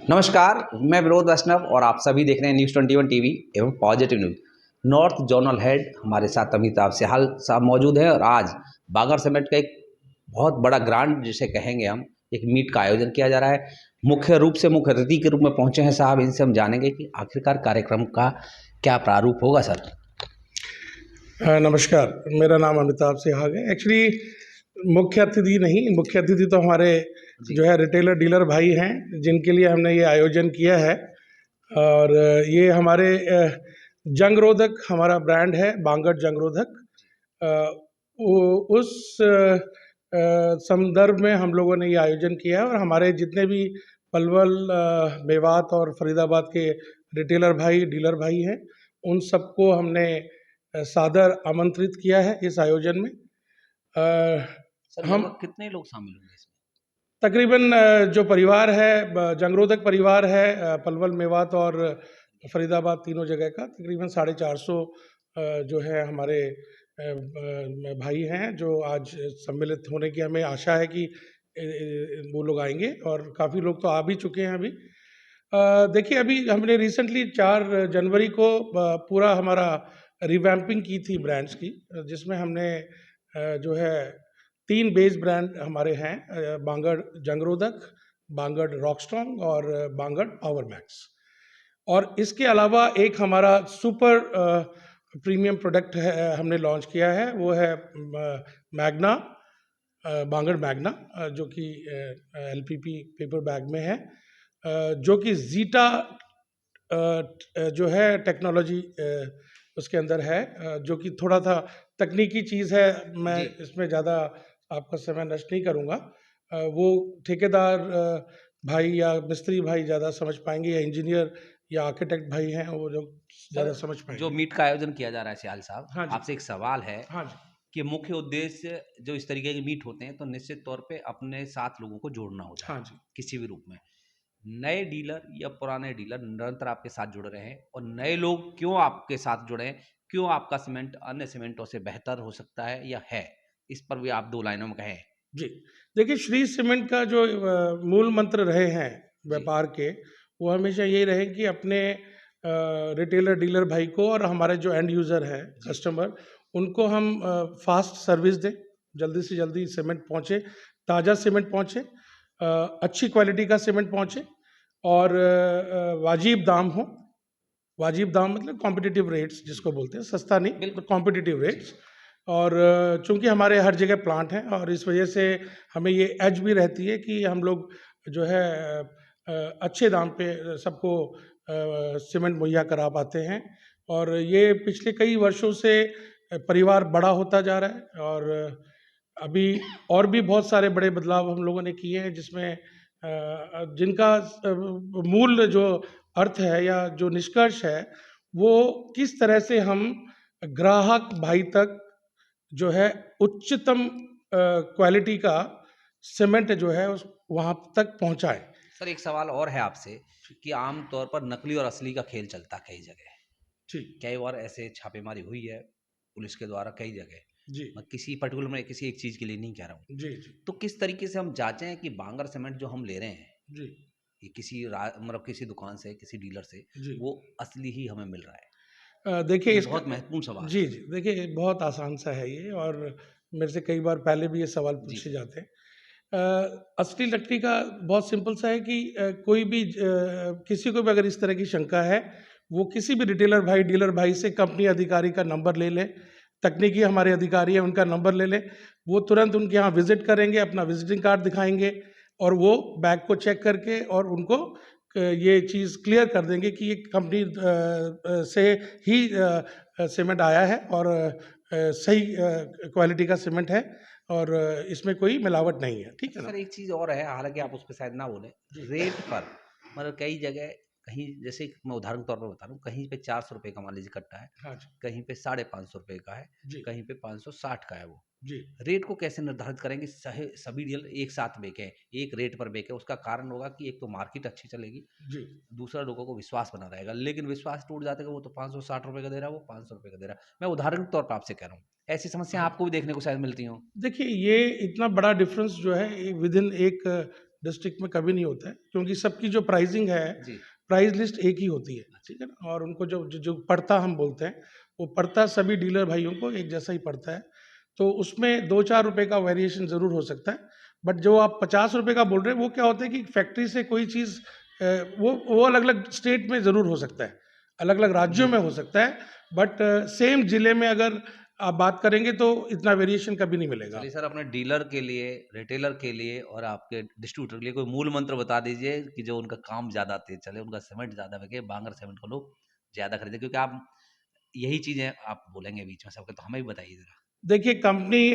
नमस्कार, मैं विनोद वैष्णव और आप सभी देख रहे हैं न्यूज़ 21 टीवी एवं positive news. North zonal head हमारे साथ अमिताभ सिहाल साहब मौजूद हैं और आज बागर समिट का एक बहुत बड़ा ग्रांड जिसे कहेंगे हम, एक मीट का आयोजन किया जा रहा है। मुख्य रूप से मुख्य अतिथि के रूप में पहुंचे हैं साहब, इनसे हम जानेंगे कि आखिरकार कार्यक्रम का क्या प्रारूप होगा सर। नमस्कार, मेरा नाम अमिताभ सिहाग है। एक्चुअली मुख्य अतिथि नहीं, मुख्य अतिथि तो हमारे जो है रिटेलर डीलर भाई हैं, जिनके लिए हमने ये आयोजन किया है। और ये हमारे जंगरोधक हमारा ब्रांड है, बांगड़ जंगरोधक। उस संदर्भ में हम लोगों ने ये आयोजन किया है और हमारे जितने भी पलवल, मेवात और फरीदाबाद के रिटेलर भाई, डीलर भाई हैं, उन सबको हमने सादर आमंत्रित किया है इस आयोजन में। सर हम लगभग कितने लोग शामिल होंगे इसमें? तकरीबन जो परिवार है, जंगरोधक परिवार है, पलवल, मेवात और फरीदाबाद तीनों जगह का तकरीबन 450 जो है हमारे भाई हैं, जो आज सम्मिलित होने की हमें आशा है कि वो लोग आएंगे और काफ़ी लोग तो आ भी चुके हैं अभी। देखिए, अभी हमने रिसेंटली 4 जनवरी को पूरा हमारा रिवैम्पिंग की थी ब्रांड्स की, जिसमें हमने जो है 3 बेस ब्रांड हमारे हैं, बांगड़ जंगरोधक, बांगड़ रॉकस्ट्रॉन्ग और बांगड़ पावर मैक्स। और इसके अलावा एक हमारा सुपर प्रीमियम प्रोडक्ट है, हमने लॉन्च किया है, वो है मैग्ना, बांगड़ मैग्ना, जो कि एलपीपी पेपर बैग में है, जो कि जीटा जो है टेक्नोलॉजी उसके अंदर है, जो कि थोड़ा सा तकनीकी चीज़ है। मैं इसमें ज़्यादा आपका समय नष्ट नहीं करूँगा। वो ठेकेदार भाई या मिस्त्री भाई ज़्यादा समझ पाएंगे, या इंजीनियर या आर्किटेक्ट भाई हैं, वो लोग ज़्यादा समझ पाएंगे। जो मीट का आयोजन किया जा रहा है सिहाल साहब, हाँ जी। आपसे एक सवाल है हाँ जी। कि मुख्य उद्देश्य जो इस तरीके के मीट होते हैं तो निश्चित तौर पे अपने साथ लोगों को जोड़ना होता हाँ है जी। किसी भी रूप में। नए डीलर या पुराने डीलर निरंतर आपके साथ जुड़ रहे हैं और नए लोग क्यों आपके साथ जुड़े हैं, क्यों आपका सीमेंट अन्य सीमेंटों से बेहतर हो सकता है या है, इस पर भी आप 2 लाइनों में कहें। जी, देखिए, श्री सीमेंट का जो मूल मंत्र रहे हैं जी व्यापार के, वो हमेशा यही रहे कि अपने रिटेलर डीलर भाई को और हमारे जो एंड यूज़र हैं, जी कस्टमर, उनको हम फास्ट सर्विस दें, जल्दी से जल्दी सीमेंट पहुँचे, ताज़ा सीमेंट पहुँचे, अच्छी क्वालिटी का सीमेंट पहुँचे और वाजिब दाम हो। वाजिब दाम मतलब कॉम्पिटिटिव रेट्स जिसको बोलते हैं, सस्ता नहीं, बिल्कुल। कॉम्पिटिटिव जी रेट्स। और चूंकि हमारे हर जगह प्लांट हैं और इस वजह से हमें ये एज भी रहती है कि हम लोग जो है अच्छे दाम पे सबको सीमेंट मुहैया करा पाते हैं। और ये पिछले कई वर्षों से परिवार बड़ा होता जा रहा है और अभी और भी बहुत सारे बड़े बदलाव हम लोगों ने किए हैं, जिसमें जिनका मूल जो अर्थ है या जो निष्कर्ष है, वो किस तरह से हम ग्राहक भाई तक जो है उच्चतम क्वालिटी का सीमेंट जो है उस वहाँ तक पहुँचाएँ। सर एक सवाल और है आपसे कि आम तौर पर नकली और असली का खेल चलता है कई जगह, जी, कई बार ऐसे छापेमारी हुई है पुलिस के द्वारा कई जगह। जी, मैं किसी पर्टिकुलर में किसी एक चीज़ के लिए नहीं कह रहा हूँ। जी, जी, तो किस तरीके से हम जांचें कि बांगर सीमेंट जो हम ले रहे हैं जी, ये किसी मतलब किसी दुकान से किसी डीलर से जी। वो असली ही हमें मिल रहा है? देखिए ये इसका बहुत महत्वपूर्ण सवाल जी, है। जी। देखिए, बहुत आसान सा है ये, और मेरे से कई बार पहले भी ये सवाल जी पूछे जाते हैं। असली नकली का बहुत सिंपल सा है कि कोई भी किसी को भी अगर इस तरह की शंका है, वो किसी भी रिटेलर भाई, डीलर भाई से कंपनी अधिकारी का नंबर ले लें, तकनीकी हमारे अधिकारी हैं उनका नंबर ले लें। वो तुरंत उनके यहाँ विज़िट करेंगे, अपना विज़िटिंग कार्ड दिखाएँगे और वो बैग को चेक करके और उनको ये चीज़ क्लियर कर देंगे कि ये कंपनी से ही सीमेंट आया है और सही क्वालिटी का सीमेंट है और इसमें कोई मिलावट नहीं है। ठीक अच्छा है ना? सर एक चीज़ और है, हालांकि जी, आप उस पर शायद ना बोले, जी। रेट पर मतलब कई जगह कहीं जैसे मैं उदाहरण के तौर पर बता रहा हूँ, कहीं पे 400 रुपये का मान लीजिए कट्टा है, हाँ जी, कहीं पे 550 रुपये का है, जी, कहीं पे 560 का है। वो जी, रेट को कैसे निर्धारित करेंगे सभी डीलर एक साथ बेचें, एक रेट पर बेचें? उसका कारण होगा कि एक तो मार्केट अच्छी चलेगी, जी। दूसरा लोगों को विश्वास बना रहेगा। लेकिन विश्वास टूट जाता है कि वो तो 560 रुपये का दे रहा है, वो 500 रुपये का दे रहा है। मैं उदाहरण के तौर पर आपसे कह रहा हूँ, ऐसी समस्या हाँ। आपको भी देखने को शायद मिलती हो। देखिए, ये इतना बड़ा डिफरेंस जो है विदिन एक डिस्ट्रिक्ट में कभी नहीं होता है, क्योंकि सबकी जो प्राइसिंग है, जी प्राइस लिस्ट एक ही होती है, ठीक है ना। और उनको जो पड़ता हम बोलते हैं, वो पड़ता सभी डीलर भाइयों को एक जैसा ही पड़ता है। तो उसमें 2-4 रुपए का वेरिएशन ज़रूर हो सकता है, बट जो आप 50 रुपए का बोल रहे हैं, वो क्या होता है कि फैक्ट्री से कोई चीज़ वो अलग-अलग स्टेट में ज़रूर हो सकता है, अलग-अलग राज्यों में हो सकता है, बट सेम ज़िले में अगर आप बात करेंगे तो इतना वेरिएशन कभी नहीं मिलेगा। चलिए सर, अपने डीलर के लिए, रिटेलर के लिए और आपके डिस्ट्रीब्यूटर के लिए कोई मूल मंत्र बता दीजिए कि जो उनका काम ज़्यादा तेज चले, उनका सीमेंट ज़्यादा बिके, बांगर सीमेंट को लोग ज़्यादा खरीदें, क्योंकि आप यही चीज़ें आप बोलेंगे बीच में सबके, तो हमें भी बताइए ज़रा। देखिए, कंपनी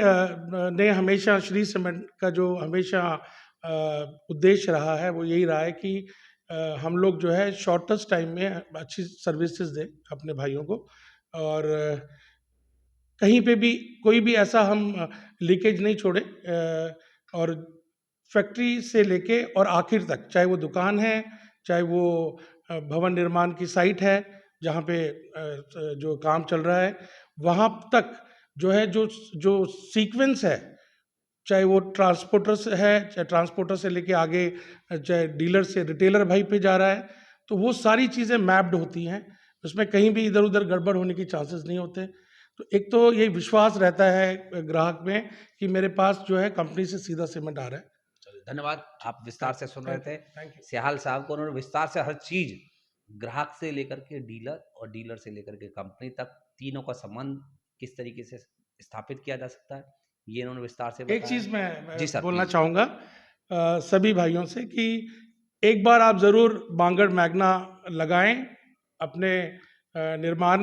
ने हमेशा श्री सीमेंट का जो हमेशा उद्देश्य रहा है, वो यही रहा है कि हम लोग जो है शॉर्टेस्ट टाइम में अच्छी सर्विसेज दें अपने भाइयों को, और कहीं पे भी कोई भी ऐसा हम लीकेज नहीं छोड़े, और फैक्ट्री से लेके और आखिर तक, चाहे वो दुकान है, चाहे वो भवन निर्माण की साइट है जहाँ पे जो काम चल रहा है, वहाँ तक जो है जो सीक्वेंस है, चाहे वो ट्रांसपोर्टर से है, चाहे ट्रांसपोर्टर से लेके आगे चाहे डीलर से रिटेलर भाई पे जा रहा है, तो वो सारी चीज़ें मैप्ड होती हैं, उसमें कहीं भी इधर उधर गड़बड़ होने के चांसेस नहीं होते। तो एक तो ये विश्वास रहता है ग्राहक में कि मेरे पास जो है कंपनी से सीधा सीमेंट आ रहा है। चलिए, धन्यवाद। आप विस्तार से सुन रहे थैंक यू, थे थैंक यू। सिहाल साहब को, उन्होंने विस्तार से हर चीज़, ग्राहक से लेकर के डीलर और डीलर से लेकर के कंपनी तक, तीनों का संबंध किस तरीके से स्थापित किया जा सकता है, ये इन्होंने विस्तार से एक बताया। चीज़ मैं जी सर, बोलना प्लीज़। चाहूँगा सभी भाइयों से कि एक बार आप ज़रूर बांगड़ मैग्ना लगाएं अपने निर्माण